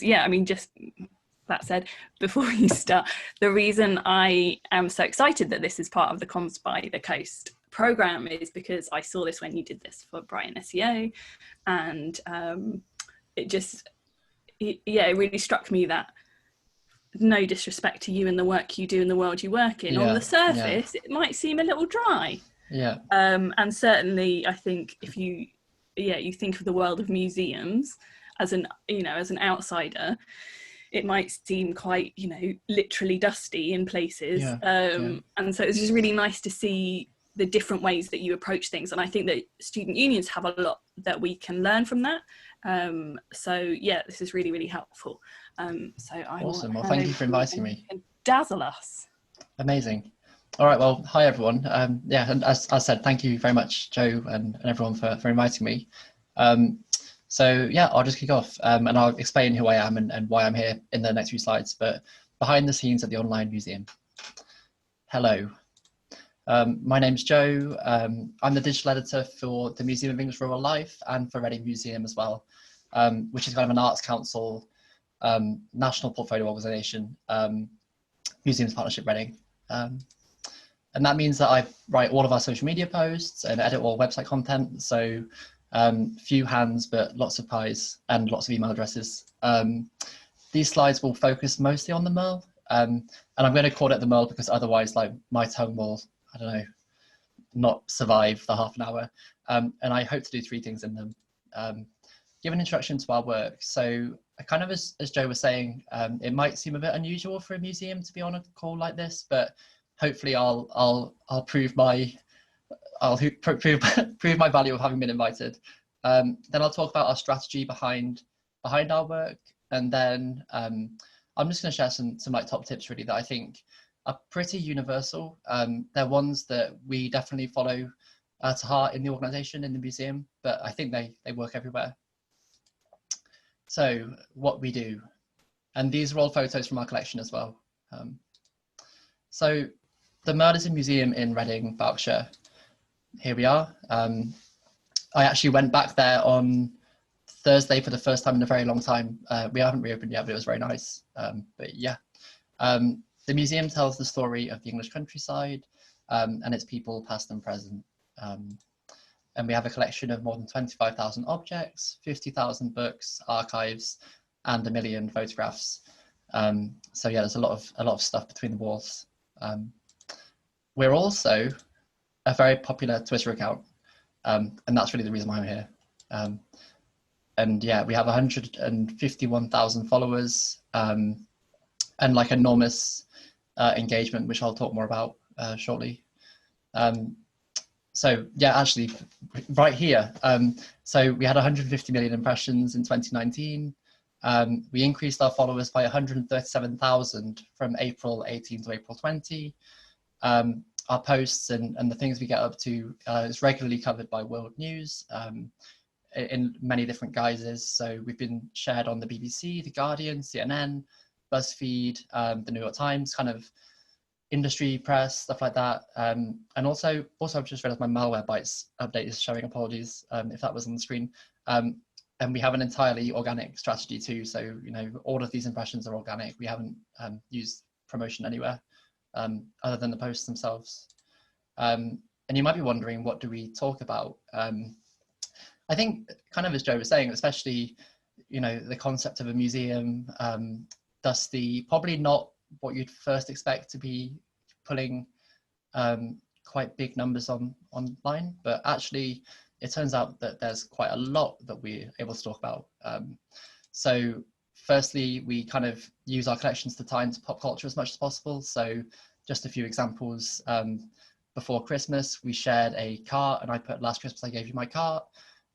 yeah, I mean, just that said, before you start, the reason I am so excited that this is part of the Comms by the Coast program is because I saw this when you did this for Brighton SEO, and it really struck me that, no disrespect to you and the work you do in the world you work in, on the surface it might seem a little dry, and certainly I think if you think of the world of museums as an outsider, it might seem quite literally dusty in places, and so it's just really nice to see the different ways that you approach things, and I think that student unions have a lot that we can learn from that. So yeah, this is really, really helpful. So awesome. Well, thank you for inviting me. And dazzle us. Amazing. All right. Well, hi everyone. Yeah, and as I said, thank you very much, Joe and everyone for inviting me. So yeah, I'll just kick off and I'll explain who I am and why I'm here in the next few slides. But behind the scenes at the online museum. Hello. My name's Joe. I'm the digital editor for the Museum of English Rural Life and for Reading Museum as well, which is kind of an Arts Council national portfolio organisation, Museums Partnership Reading. And that means that I write all of our social media posts and edit all website content. So few hands, but lots of pies and lots of email addresses. These slides will focus mostly on the MERL. And I'm going to call it the MERL because otherwise, like, my tongue will, I don't know, not survive the half an hour. And I hope to do three things in them. Give an introduction to our work. So kind of as Joe was saying, it might seem a bit unusual for a museum to be on a call like this, but hopefully I'll prove my prove my value of having been invited. Then I'll talk about our strategy behind our work, and then I'm just going to share some like top tips really that I think are pretty universal. They're ones that we definitely follow to heart in the organisation, in the museum, but I think they work everywhere. So what we do, and these are all photos from our collection as well. So the MERL is a museum in Reading, Berkshire. Here we are. I actually went back there on Thursday for the first time in a very long time. We haven't reopened yet, but it was very nice. But yeah, the museum tells the story of the English countryside and its people, past and present. And we have a collection of more than 25,000 objects, 50,000 books, archives, and 1 million photographs. So yeah, there's a lot of stuff between the walls. We're also a very popular Twitter account, and that's really the reason why I'm here. And yeah, we have 151,000 followers and like enormous engagement, which I'll talk more about shortly. So yeah, actually right here, so we had 150 million impressions in 2019. We increased our followers by 137,000 from April 18 to April 20. Our posts and the things we get up to is regularly covered by World News in many different guises. So we've been shared on the BBC, The Guardian, CNN, BuzzFeed, the New York Times, kind of industry press, stuff like that. And also I've just realized my malware bytes update is showing, apologies if that was on the screen. And we have an entirely organic strategy too. So, all of these impressions are organic. We haven't used promotion anywhere other than the posts themselves. And you might be wondering, what do we talk about? I think kind of as Joe was saying, especially, the concept of a museum, dusty, probably not what you'd first expect to be pulling quite big numbers online, but actually it turns out that there's quite a lot that we're able to talk about. So firstly, we kind of use our collections to tie into pop culture as much as possible. So just a few examples. Before Christmas, we shared a cart and I put, "Last Christmas I gave you my cart."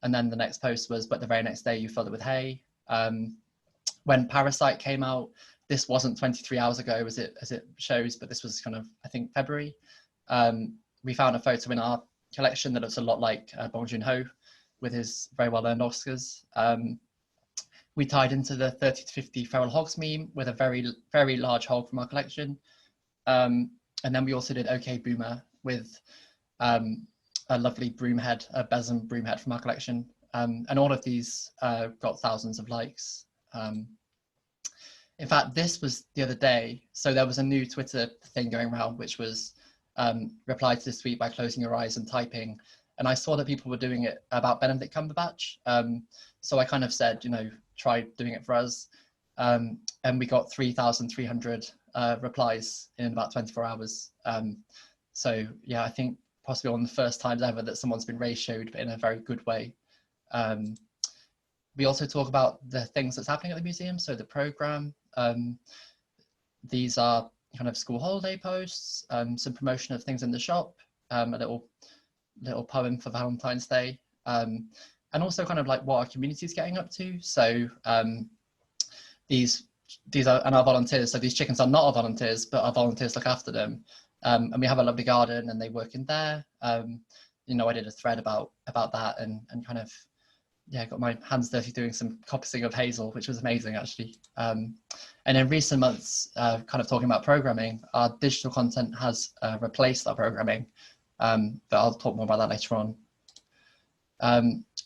And then the next post was, "But the very next day you filled it with hay." When Parasite came out, this wasn't 23 hours ago as it shows, but this was kind of, I think, February. We found a photo in our collection that looks a lot like Bong Joon-ho with his very well-earned Oscars. We tied into the 30 to 50 feral hogs meme with a very, very large hog from our collection. And then we also did OK Boomer with a lovely broom head, a besom broom head from our collection. And all of these got thousands of likes. In fact, this was the other day. So there was a new Twitter thing going around, which was reply to this tweet by closing your eyes and typing. And I saw that people were doing it about Benedict Cumberbatch. So I kind of said, try doing it for us. And we got 3,300 replies in about 24 hours. So yeah, I think possibly one of the first times ever that someone's been ratioed, but in a very good way. We also talk about the things that's happening at the museum. So the program, these are kind of school holiday posts, some promotion of things in the shop, a little poem for Valentine's Day, and also kind of like what our community is getting up to. So these are our volunteers. So these chickens are not our volunteers, but our volunteers look after them. And we have a lovely garden and they work in there. I did a thread about that and kind of, got my hands dirty doing some coppicing of hazel, which was amazing actually. And in recent months, kind of talking about programming, our digital content has replaced our programming, but I'll talk more about that later on.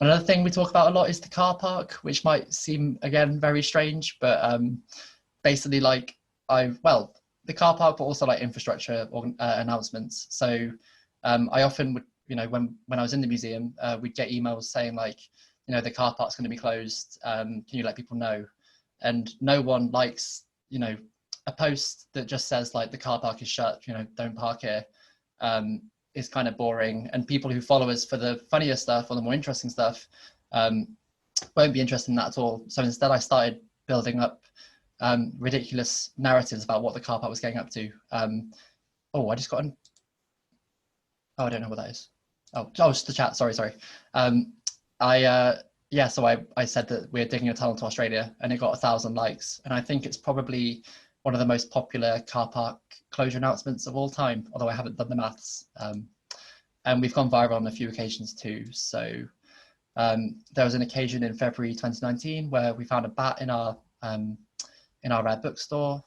Another thing we talk about a lot is the car park, which might seem, again, very strange, but basically the car park, but also like infrastructure or announcements. So I often would, when I was in the museum, we'd get emails saying like, the car park's going to be closed. Can you let people know? And no one likes, a post that just says like the car park is shut, don't park here. Is kind of boring, and people who follow us for the funnier stuff or the more interesting stuff won't be interested in that at all. So instead I started building up ridiculous narratives about what the car park was getting up to. I just got an... I don't know what that is. Oh, it's the chat, sorry. So I said that we're digging a tunnel to Australia, and it got 1,000 likes, and I think it's probably one of the most popular car park closure announcements of all time, although I haven't done the maths. And we've gone viral on a few occasions too. So there was an occasion in February 2019 where we found a bat in our rare bookstore.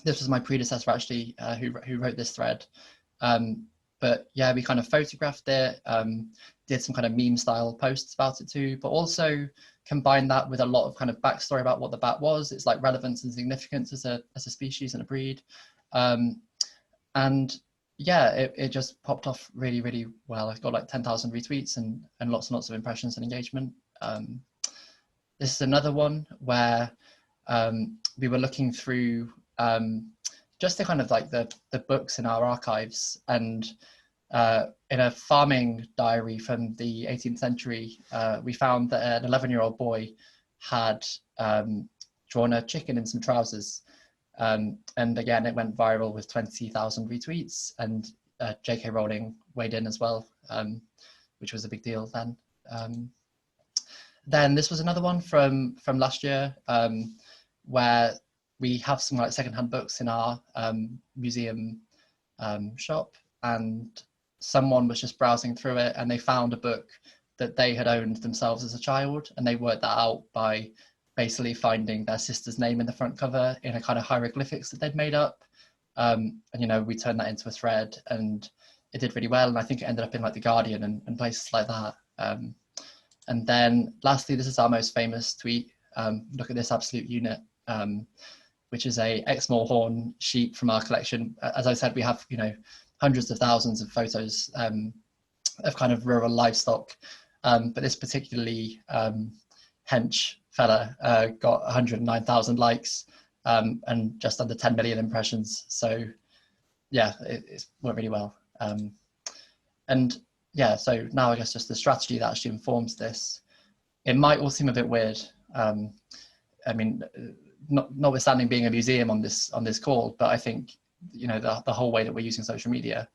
This was my predecessor actually, who wrote this thread. But yeah, we kind of photographed it, did some kind of meme style posts about it too, but also combined that with a lot of kind of backstory about what the bat was, its like relevance and significance as a species and a breed. And yeah, it just popped off really, really well. I got like 10,000 retweets and lots and lots of impressions and engagement. This is another one where we were looking through just the kind of like the books in our archives, and in a farming diary from the 18th century, we found that an 11-year-old boy had drawn a chicken in some trousers. And again, it went viral with 20,000 retweets, and J.K. Rowling weighed in as well, which was a big deal then. Then this was another one from last year, where we have some like secondhand books in our museum shop, and someone was just browsing through it and they found a book that they had owned themselves as a child, and they worked that out by basically finding their sister's name in the front cover in a kind of hieroglyphics that they'd made up. And we turned that into a thread, and it did really well, and I think it ended up in like the Guardian and places like that. And then lastly, this is our most famous tweet. Look at this absolute unit, which is a Exmoor horn sheep from our collection. As I said, we have hundreds of thousands of photos of kind of rural livestock, but this particularly hench fella got 109,000 likes and just under 10 million impressions. So yeah, it went really well. And yeah, so now I guess just the strategy that actually informs this. It might all seem a bit weird. I mean, notwithstanding being a museum on this call, but I think the whole way that we're using social media,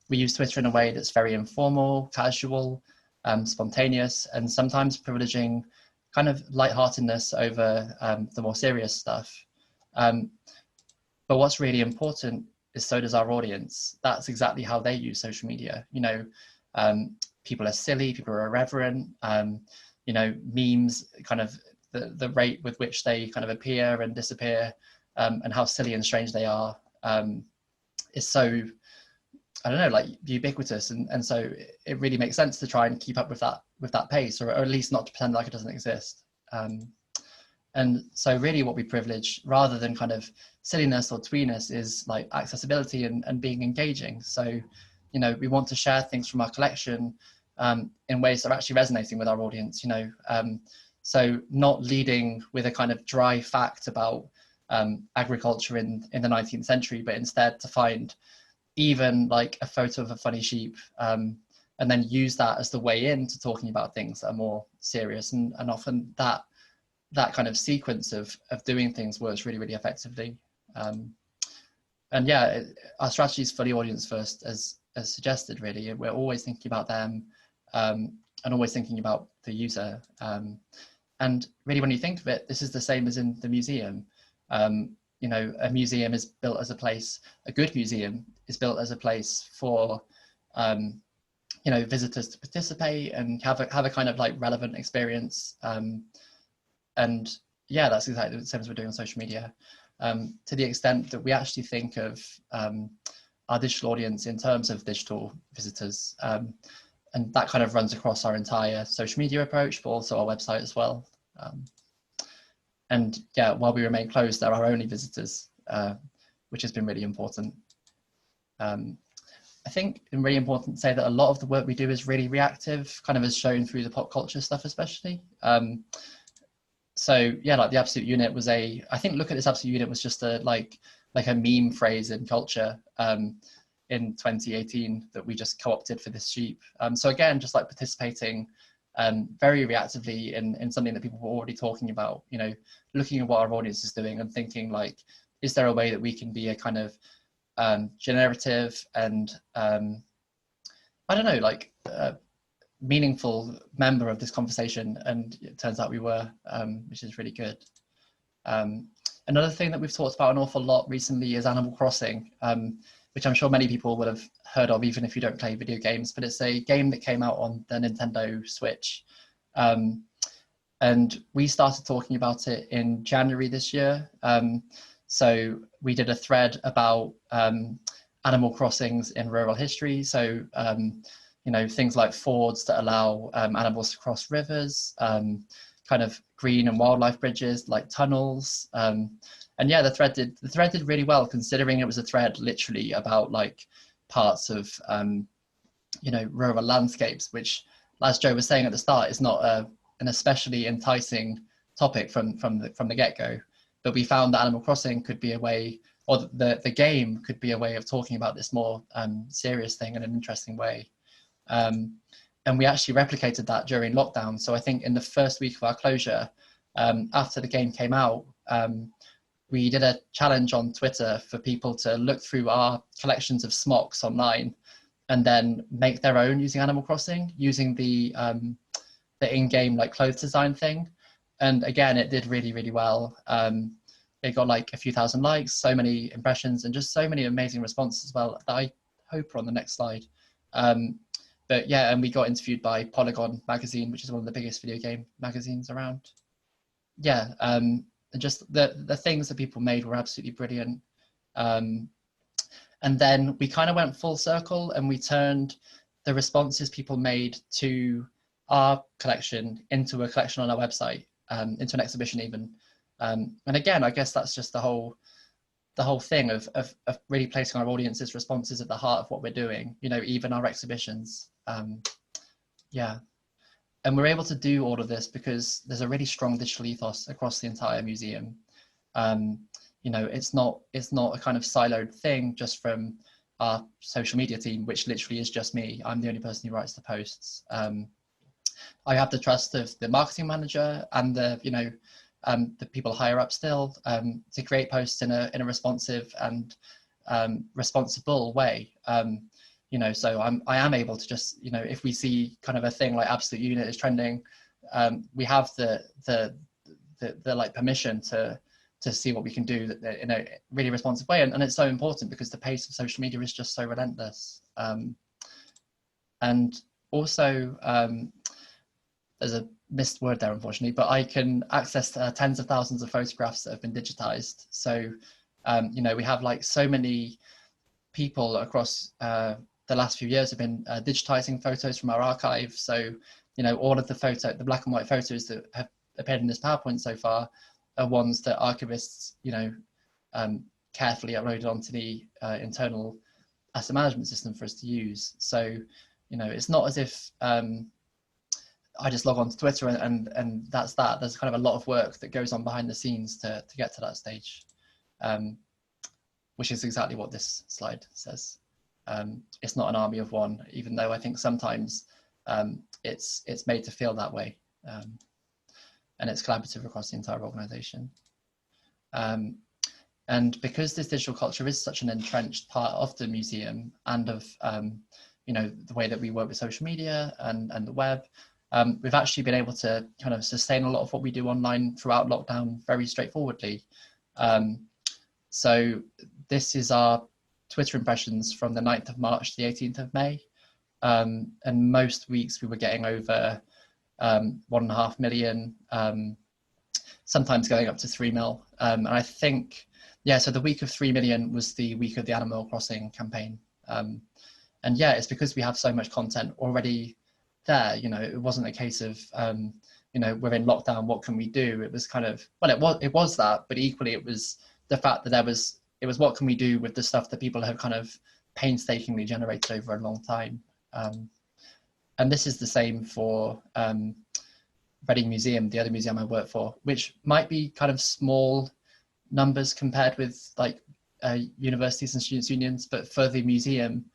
we use Twitter in a way that's very informal, casual, spontaneous, and sometimes privileging kind of lightheartedness over the more serious stuff. But what's really important is so does our audience. That's exactly how they use social media. People are silly, people are irreverent, memes, kind of the rate with which they kind of appear and disappear, and how silly and strange they are is so, I don't know, like ubiquitous. And so it really makes sense to try and keep up with that pace, or at least not to pretend like it doesn't exist. And so really what we privilege, rather than kind of silliness or tweeness, is like accessibility and being engaging. So, you know, we want to share things from our collection in ways that are actually resonating with our audience, you know. So not leading with a kind of dry fact about agriculture in the 19th century, but instead to find even like a photo of a funny sheep, and then use that as the way into talking about things that are more serious. And often that kind of sequence of doing things works really, really effectively. And yeah, our strategy is fully audience first, as suggested, really. We're always thinking about them, and always thinking about the user. And really, when you think of it, this is the same as in the museum. You know, a museum is built as a place, a good museum is built as a place for, you know, visitors to participate and have a kind of like relevant experience. And yeah, that's exactly the same as we're doing on social media, to the extent that we actually think of our digital audience in terms of digital visitors. And that kind of runs across our entire social media approach, but also our website as well. And yeah, while we remain closed, they're our only visitors, which has been really important. I think it's really important to say that a lot of the work we do is really reactive, kind of as shown through the pop culture stuff, especially. So yeah, like the absolute unit was I think look at this absolute unit was just like a meme phrase in culture in 2018 that we just co-opted for this sheep. So again, just like participating very reactively in something that people were already talking about, you know, looking at what our audience is doing and thinking like, is there a way that we can be a kind of generative and I don't know, like meaningful member of this conversation? And it turns out we were, which is really good. Another thing that we've talked about an awful lot recently is Animal Crossing, which I'm sure many people would have heard of, even if you don't play video games, but it's a game that came out on the Nintendo Switch. And we started talking about it in January this year. So we did a thread about animal crossings in rural history. So, you know, things like fords that allow animals to cross rivers, kind of green and wildlife bridges like tunnels. And yeah, the thread did really well, considering it was a thread literally about like parts of, you know, rural landscapes, which, as Joe was saying at the start, is not an especially enticing topic from the get-go. But we found that Animal Crossing could be a way, or the game could be a way of talking about this more serious thing in an interesting way. And we actually replicated that during lockdown. So I think in the first week of our closure, after the game came out, we did a challenge on Twitter for people to look through our collections of smocks online and then make their own using Animal Crossing, using the in-game like clothes design thing. And again, it did really, really well. It got like a few thousand likes, so many impressions, and just so many amazing responses as well that I hope are on the next slide. But yeah, and we got interviewed by Polygon magazine, which is one of the biggest video game magazines around. Yeah, and just the things that people made were absolutely brilliant. And then we kind of went full circle and we turned the responses people made to our collection into a collection on our website, into an exhibition even. And again, I guess that's just the whole thing of really placing our audience's responses at the heart of what we're doing, you know, even our exhibitions. Yeah. And we're able to do all of this because there's a really strong digital ethos across the entire museum. You know, it's not a kind of siloed thing just from our social media team, which literally is just me. I'm the only person who writes the posts. I have the trust of the marketing manager and the people higher up still to create posts in a responsive and responsible way. You know, so I am able to just, you know, if we see kind of a thing like Absolute Unit is trending, we have the like permission to see what we can do in a really responsive way. And it's so important because the pace of social media is just so relentless. And also, there's a missed word there, unfortunately, but I can access tens of thousands of photographs that have been digitized. So, you know, we have like so many people across the last few years have been digitizing photos from our archive. So, you know, all of the black and white photos that have appeared in this PowerPoint so far, are ones that archivists, carefully uploaded onto the internal asset management system for us to use. So, it's not as if I just log on to Twitter and that's that. There's kind of a lot of work that goes on behind the scenes to get to that stage, which is exactly what this slide says. It's not an army of one, even though I think sometimes it's made to feel that way, and it's collaborative across the entire organization. And because this digital culture is such an entrenched part of the museum and of the way that we work with social media and the web, we've actually been able to kind of sustain a lot of what we do online throughout lockdown very straightforwardly. So this is our Twitter impressions from the 9th of March to the 18th of May. And most weeks we were getting over 1.5 million, sometimes going up to 3 mil. And I think, so the week of 3 million was the week of the Animal Crossing campaign. And yeah, it's because we have so much content already there. It wasn't a case of, we're in lockdown, what can we do? It was kind of, well, it was that, but equally it was the fact that it was what can we do with the stuff that people have kind of painstakingly generated over a long time. And this is the same for Reading Museum, the other museum I work for, which might be kind of small numbers compared with like universities and students' unions, but for the museum,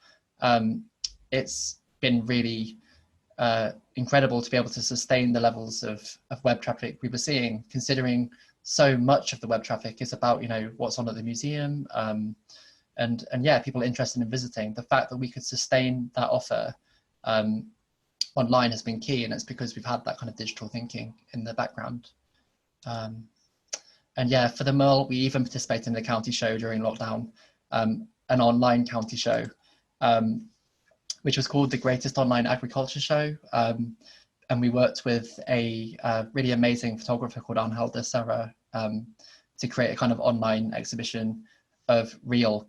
it's been really incredible to be able to sustain the levels of web traffic we were seeing, considering so much of the web traffic is about what's on at the museum, and yeah, people interested in visiting. The fact that we could sustain that offer online has been key, and it's because we've had that kind of digital thinking in the background. And yeah, for the MERL, we even participated in the county show during lockdown, an online county show, which was called the Greatest Online Agriculture Show. And we worked with a really amazing photographer called Untitled Chapter to create a kind of online exhibition of real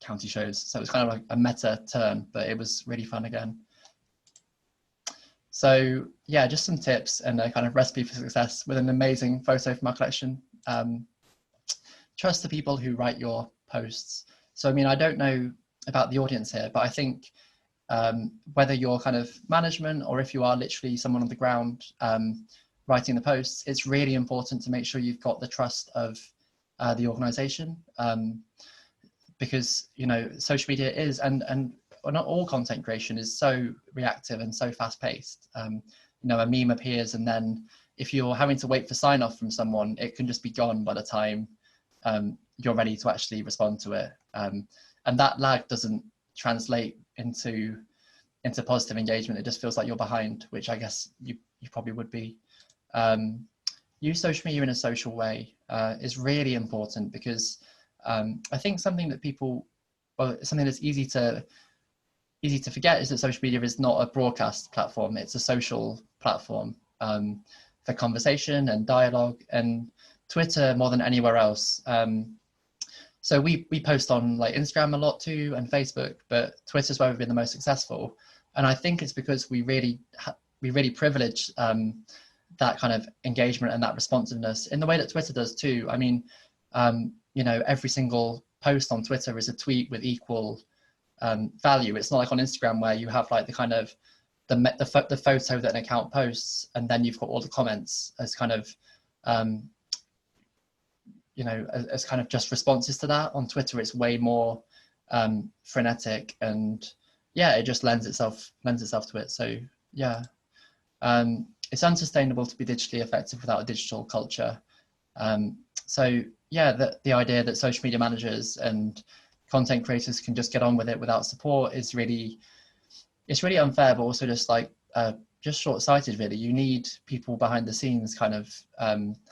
county shows. So it was kind of like a meta term, but it was really fun again. So yeah, just some tips and a kind of recipe for success with an amazing photo from our collection. Trust the people who write your posts. So I mean, I don't know about the audience here, but I think whether you're kind of management or if you are literally someone on the ground writing the posts, it's really important to make sure you've got the trust of the organization, because social media is, and not all content creation is so reactive and so fast paced. A meme appears, and then if you're having to wait for sign off from someone, it can just be gone by the time you're ready to actually respond to it. And that lag doesn't translate into positive engagement. It just feels like you're behind, which I guess you probably would be. Use social media in a social way is really important, because I think something that something that's easy to forget is that social media is not a broadcast platform. It's a social platform for conversation and dialogue, and Twitter more than anywhere else. So we post on like Instagram a lot too, and Facebook, but Twitter's where we've been the most successful. And I think it's because we really privilege that kind of engagement and that responsiveness in the way that Twitter does too. I mean, every single post on Twitter is a tweet with equal value. It's not like on Instagram where you have like the kind of the photo that an account posts, and then you've got all the comments as kind of as kind of just responses to that. On Twitter, it's way more frenetic, and yeah, it just lends itself to it. So yeah, it's unsustainable to be digitally effective without a digital culture. So yeah, the idea that social media managers and content creators can just get on with it without support is really unfair, but also just like just short-sighted, really. You need people behind the scenes kind of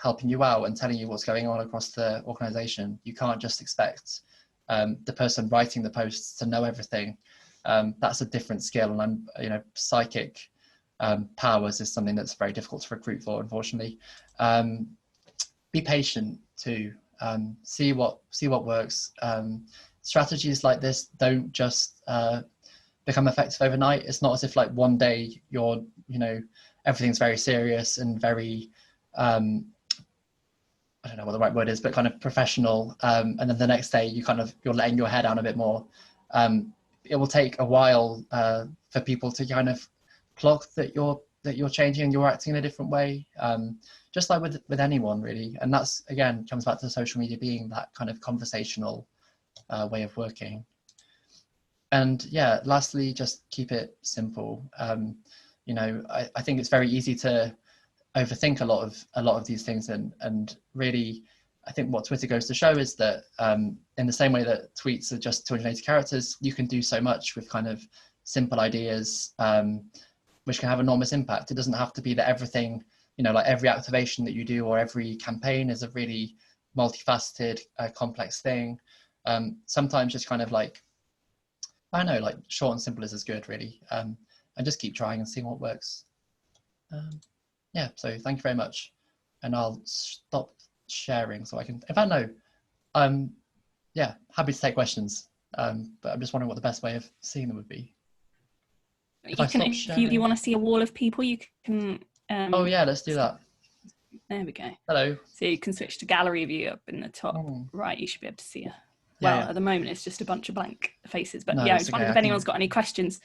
helping you out and telling you what's going on across the organization. You can't just expect the person writing the posts to know everything. That's a different skill, and psychic powers is something that's very difficult to recruit for, unfortunately. Be patient too. See what works. Strategies like this don't just become effective overnight. It's not as if like one day everything's very serious and very I don't know what the right word is, but kind of professional. And then the next day you're letting your hair down a bit more. It will take a while for people to kind of clock that you're changing and you're acting in a different way. Just like with anyone really. And that's, again, comes back to social media being that kind of conversational way of working. And yeah, lastly, just keep it simple. I think it's very easy to overthink a lot of these things, and really, I think what Twitter goes to show is that in the same way that tweets are just 280 characters, you can do so much with kind of simple ideas, which can have enormous impact. It doesn't have to be that everything, like every activation that you do or every campaign is a really multifaceted, complex thing. Sometimes just kind of like, I don't know, like short and simple is as good, really. And just keep trying and seeing what works. Yeah, so thank you very much. And I'll stop sharing so I can, if I know, yeah, happy to take questions. But I'm just wondering what the best way of seeing them would be. If you want to see a wall of people, you can. Oh yeah, let's do that. There we go. Hello. So you can switch to gallery view up in the top right. You should be able to see her. Well, at the moment it's just a bunch of blank faces, but yeah, I was wondering if anyone's got any questions,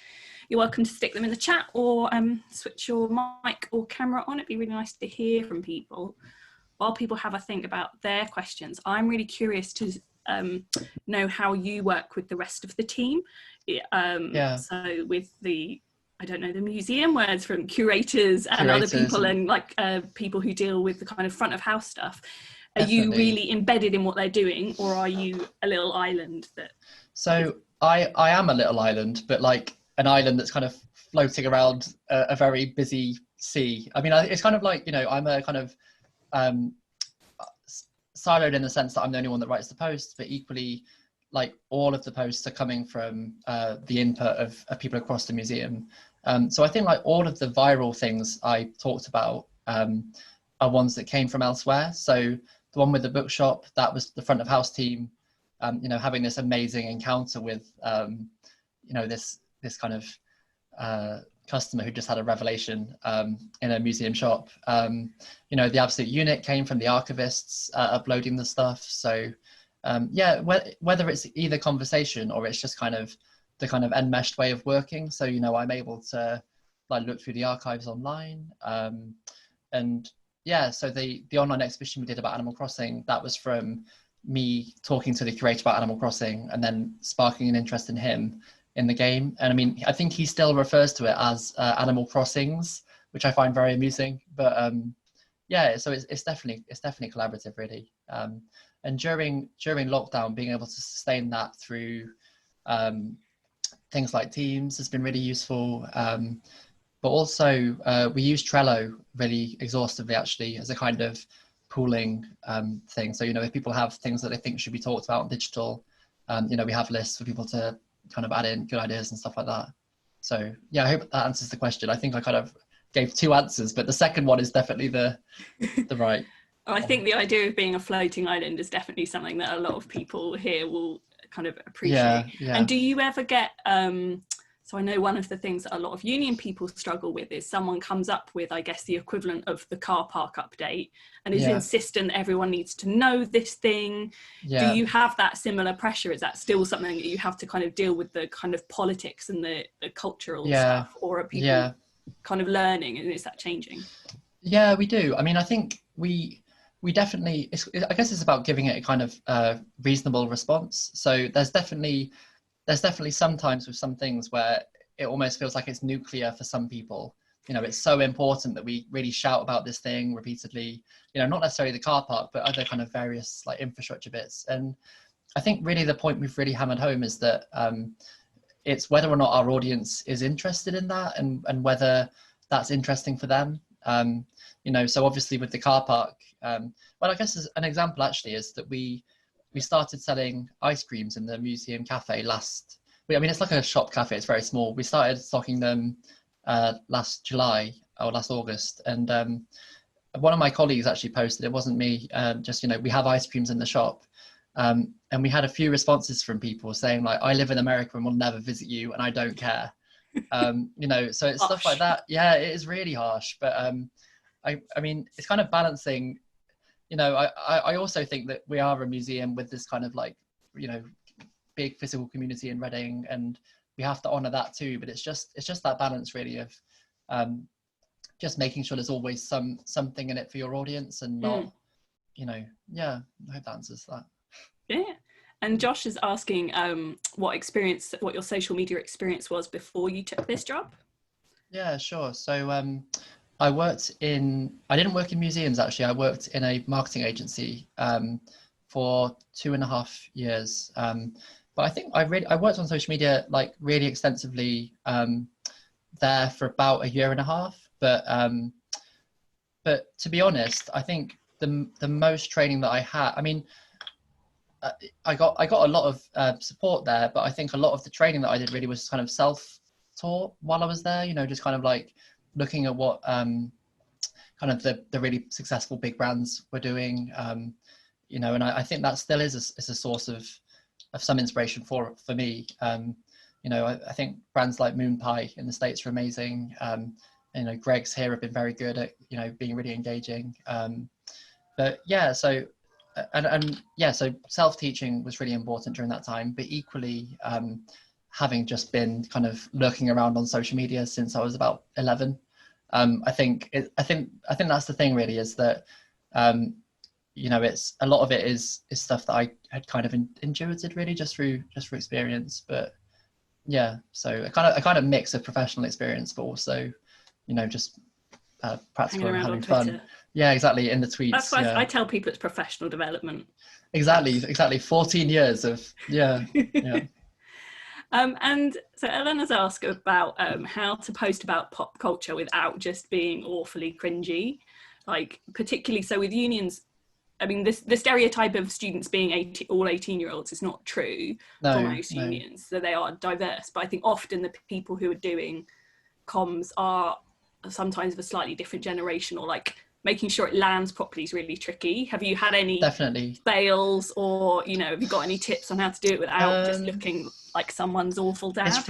you're welcome to stick them in the chat or switch your mic or camera on. It'd be really nice to hear from people. While people have a think about their questions, I'm really curious to know how you work with the rest of the team. So with the, I don't know the museum words, from curators and other people and like people who deal with the kind of front of house stuff. Are you really embedded in what they're doing, or are you a little island that? So I am a little island, but like an island that's kind of floating around a very busy sea. I mean, it's kind of like, I'm a kind of siloed in the sense that I'm the only one that writes the posts, but equally, like all of the posts are coming from the input of people across the museum. So I think like all of the viral things I talked about are ones that came from elsewhere. So the one with the bookshop, that was the front of house team, having this amazing encounter with, this kind of customer who just had a revelation in a museum shop. The absolute unit came from the archivists uploading the stuff. So yeah, whether it's either conversation or it's just kind of the kind of enmeshed way of working. So, I'm able to like look through the archives online. And yeah, so the online exhibition we did about Animal Crossing, that was from me talking to the curator about Animal Crossing and then sparking an interest in him in the game. And I mean, I think he still refers to it as Animal Crossings, which I find very amusing. But yeah, so it's definitely collaborative, really. And during lockdown, being able to sustain that through things like Teams has been really useful. But also we use Trello really exhaustively, actually, as a kind of pooling thing. So, if people have things that they think should be talked about on digital, we have lists for people to kind of add in good ideas and stuff like that. So yeah, I hope that answers the question. I think I kind of gave two answers, but the second one is definitely the right. I think the idea of being a floating island is definitely something that a lot of people here will kind of appreciate. Yeah. And do you ever get so I know one of the things that a lot of union people struggle with is someone comes up with, I guess, the equivalent of the car park update and is insistent that everyone needs to know this thing. Yeah. Do you have that similar pressure? Is that still something that you have to kind of deal with, the kind of politics and the cultural stuff? Or are people kind of learning, and is that changing? Yeah, we do. I mean, I think we definitely, I guess it's about giving it a kind of reasonable response. So there's definitely sometimes with some things where it almost feels like it's nuclear for some people. It's so important that we really shout about this thing repeatedly, not necessarily the car park, but other kind of various like infrastructure bits. And I think really the point we've really hammered home is that it's whether or not our audience is interested in that and whether that's interesting for them. So obviously with the car park, well, I guess as an example actually is that we started selling ice creams in the museum cafe it's like a shop cafe, it's very small. We started stocking them last July or last August. And one of my colleagues actually posted, it wasn't me, we have ice creams in the shop. And we had a few responses from people saying like, I live in America and will never visit you and I don't care. So it's harsh stuff like that. Yeah, it is really harsh. But I mean, it's kind of balancing you know, I also think that we are a museum with this kind of like, you know, big physical community in Reading, and we have to honour that too. But it's just that balance really of just making sure there's always something in it for your audience, and not, you know, yeah. I hope that answers that. Yeah. And Josh is asking what your social media experience was before you took this job. Yeah, sure. So I didn't work in museums actually. I worked in a marketing agency for 2.5 years. But I think I worked on social media like really extensively there for about 1.5 years. But to be honest, I think the most training that I had, I mean, I got a lot of support there, but I think a lot of the training that I did really was kind of self-taught while I was there. You know, just kind of like looking at what kind of the really successful big brands were doing. You know, and I think that still is a source of some inspiration for me. You know, I think brands like Moon Pie in the States are amazing. You know, Greg's here have been very good at, you know, being really engaging. But yeah, so so self-teaching was really important during that time. But equally, having just been kind of lurking around on social media since I was about 11, I think that's the thing really, is that you know, it's a lot of it is stuff that I had kind of intuited really just through experience. But yeah, so a kind of mix of professional experience, but also, you know, just practical and having fun. Yeah, exactly, in the tweets. That's why I tell people it's professional development. Exactly. 14 years of yeah. And so Eleanor's asked about how to post about pop culture without just being awfully cringy, like particularly so with unions. I mean, the stereotype of students being all 18-year-olds is not true for most unions, so they are diverse. But I think often the people who are doing comms are sometimes of a slightly different generation, or like making sure it lands properly is really tricky. Have you had any fails, or, you know, have you got any tips on how to do it without just looking like someone's awful dad? It's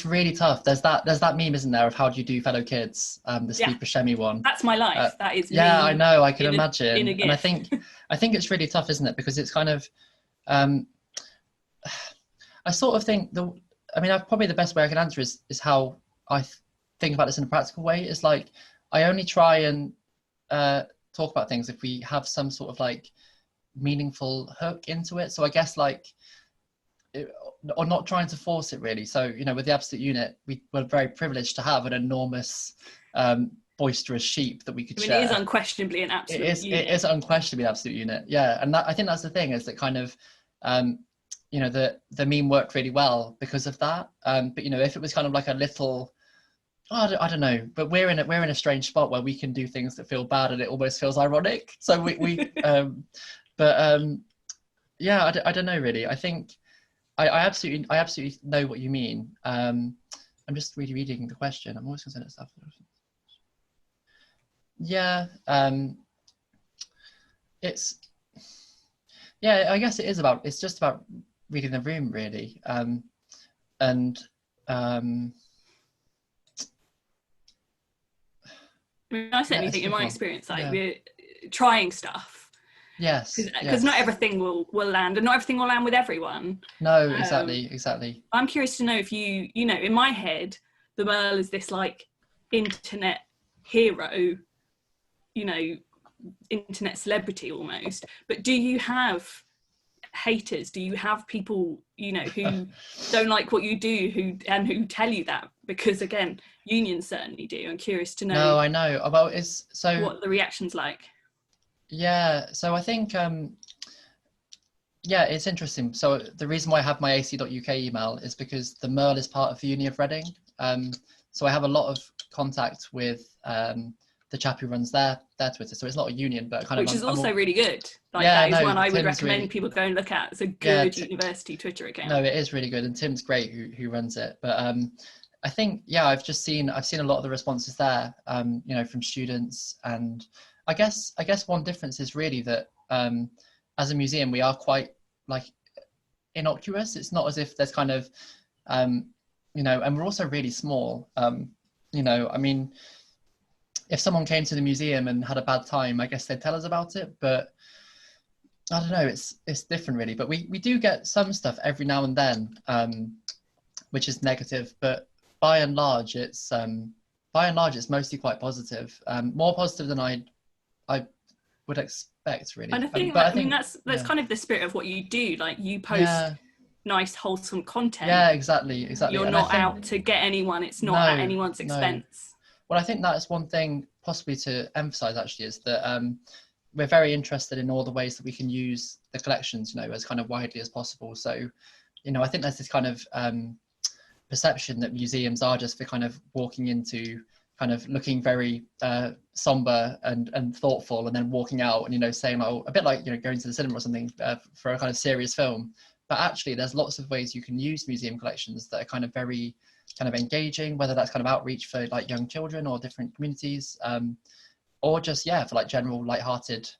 really tough. There's that meme, isn't there, of how do you do fellow kids? The Steve Buscemi one. That's my life. That is me. Yeah, I know. I can imagine. And I think it's really tough, isn't it? Because it's kind of, I sort of think probably the best way I can answer is how I think about this in a practical way. Is like, I only try and talk about things if we have some sort of like meaningful hook into it. So I guess like, or not trying to force it really. So, you know, with the Absolute Unit, we were very privileged to have an enormous boisterous sheep that we could share. It is unquestionably an absolute unit. It is unquestionably an absolute unit, yeah. And I think that's the thing, is that kind of you know, the meme worked really well because of that. But you know, if it was kind of like a little, I don't know, but we're in a strange spot where we can do things that feel bad and it almost feels ironic. So we yeah, I don't know really. I think I absolutely know what you mean. I'm just really reading the question. I'm always going to send it stuff. Yeah, I guess it's just about reading the room really. I certainly think in my experience, like we're trying stuff. Yes. Because not everything will land, and not everything will land with everyone. No, exactly. I'm curious to know if you know, in my head, the MERL is this like internet hero, you know, internet celebrity almost. But do you have haters? Do you have people, you know, who don't like what you do, who tell you that? Because again, unions certainly do. I'm curious to know. No, I know. Well, what the reaction's like. Yeah, so I think it's interesting. So the reason why I have my ac.uk email is because the MERL is part of the Uni of Reading. So I have a lot of contact with the chap who runs their Twitter. So it's not a union, but kind of. Which is also really good. Like, that is one I would recommend people go and look at. It's a good university Twitter account. No, it is really good, and Tim's great who runs it. But I think I've seen a lot of the responses there. You know, from students, and I guess one difference is really that as a museum we are quite like innocuous. It's not as if there's kind of you know, and we're also really small. You know, I mean, if someone came to the museum and had a bad time, I guess they'd tell us about it. But I don't know, it's different really. But we do get some stuff every now and then, which is negative. But by and large, it's mostly quite positive. More positive than I would expect, really. And I think, I mean, that's kind of the spirit of what you do. Like, you post nice, wholesome content. Yeah, exactly. You're not out to get anyone. It's not at anyone's expense. Well, I think that's one thing possibly to emphasize, actually, is that we're very interested in all the ways that we can use the collections, you know, as kind of widely as possible. So, you know, I think there's this kind of perception that museums are just for kind of walking into, kind of looking very somber and thoughtful, and then walking out and, you know, saying, oh, a bit like, you know, going to the cinema or something for a kind of serious film. But actually, there's lots of ways you can use museum collections that are kind of very kind of engaging, whether that's kind of outreach for like young children or different communities, or just, for like general lighthearted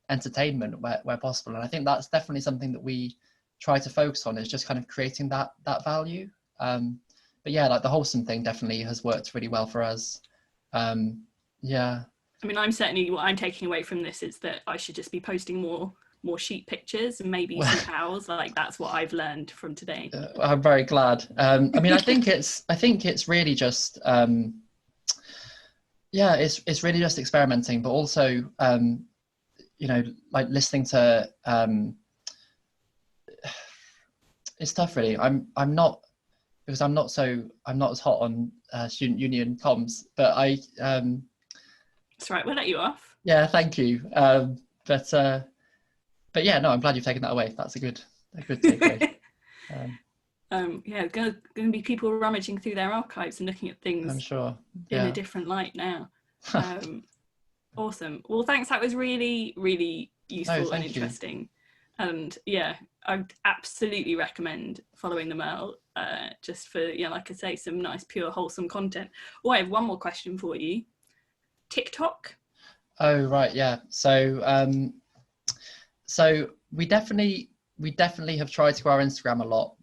entertainment where possible. And I think that's definitely something that we try to focus on, is just kind of creating that value. But yeah, like the wholesome thing definitely has worked really well for us. I mean, what I'm taking away from this is that I should just be posting more sheep pictures and maybe some cows. Like, that's what I've learned from today. I'm very glad. I mean, I think it's really just it's really just experimenting, but also you know, like listening to it's tough really. I'm not as hot on student union comms, but that's right, we'll let you off. Yeah, thank you. But yeah, no, I'm glad you've taken that away. That's a good takeaway. Going to be people rummaging through their archives and looking at things, I'm sure, in a different light now. Awesome. Well, thanks. That was really, really useful and interesting. You. And yeah, I'd absolutely recommend following the MERL, just for, like I say, some nice, pure, wholesome content. Oh, I have one more question for you. TikTok? Oh, right, yeah. So we definitely have tried to grow our Instagram a lot,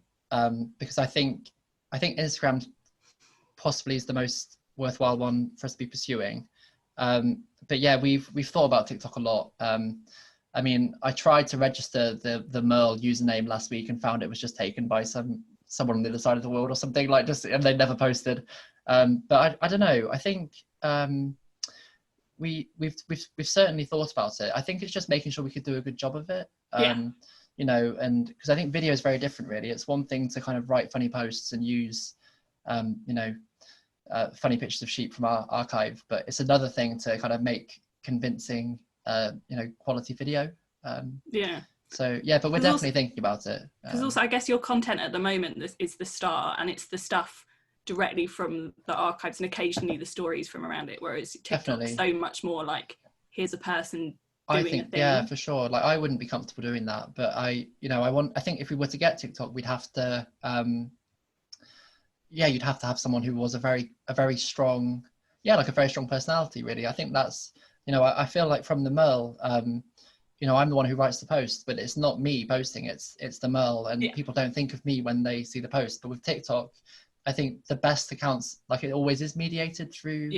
because I think Instagram possibly is the most worthwhile one for us to be pursuing. But yeah, we've thought about TikTok a lot. I mean, I tried to register the MERL username last week and found it was just taken by someone on the other side of the world or something, like, and they never posted. But I don't know. I think we've certainly thought about it. I think it's just making sure we could do a good job of it. You know, and because I think video is very different, really. It's one thing to kind of write funny posts and use, you know, funny pictures of sheep from our archive, but it's another thing to kind of make convincing, you know, quality video. So yeah, but we're definitely thinking about it. Because also, I guess your content at the moment is the star, and it's the stuff directly from the archives and occasionally the stories from around it, whereas TikTok's so much more like, here's a person doing a thing. Yeah, for sure. Like, I wouldn't be comfortable doing that, but I think if we were to get TikTok, we'd have to you'd have to have someone who was a very strong personality, really. I think that's, you know, I feel like from the MERL, you know, I'm the one who writes the post, but it's not me posting, it's the MERL, and people don't think of me when they see the post. But with TikTok, I think the best accounts, like, it always is mediated through,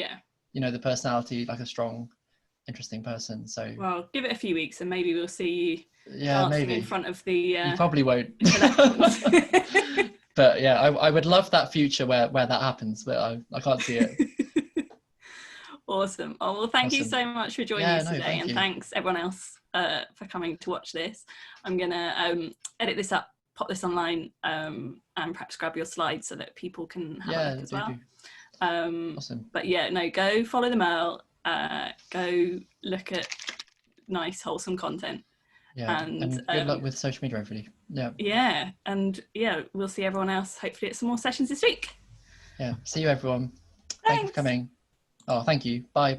you know, the personality, like a strong, interesting person. So, well, give it a few weeks and maybe we'll see you dancing in front of the you probably won't. But yeah, I would love that future where that happens, but I can't see it. Awesome. Oh, well, thank you so much for joining us today, and thanks everyone else for coming to watch this. I'm gonna edit this up, pop this online, and perhaps grab your slides so that people can have a look as well. Awesome. But yeah, no, go follow the MERL, go look at nice, wholesome content. Yeah, and good luck with social media, everybody. Yeah, and yeah, we'll see everyone else hopefully at some more sessions this week. Yeah, see you everyone. Thank you for coming. Oh, thank you. Bye.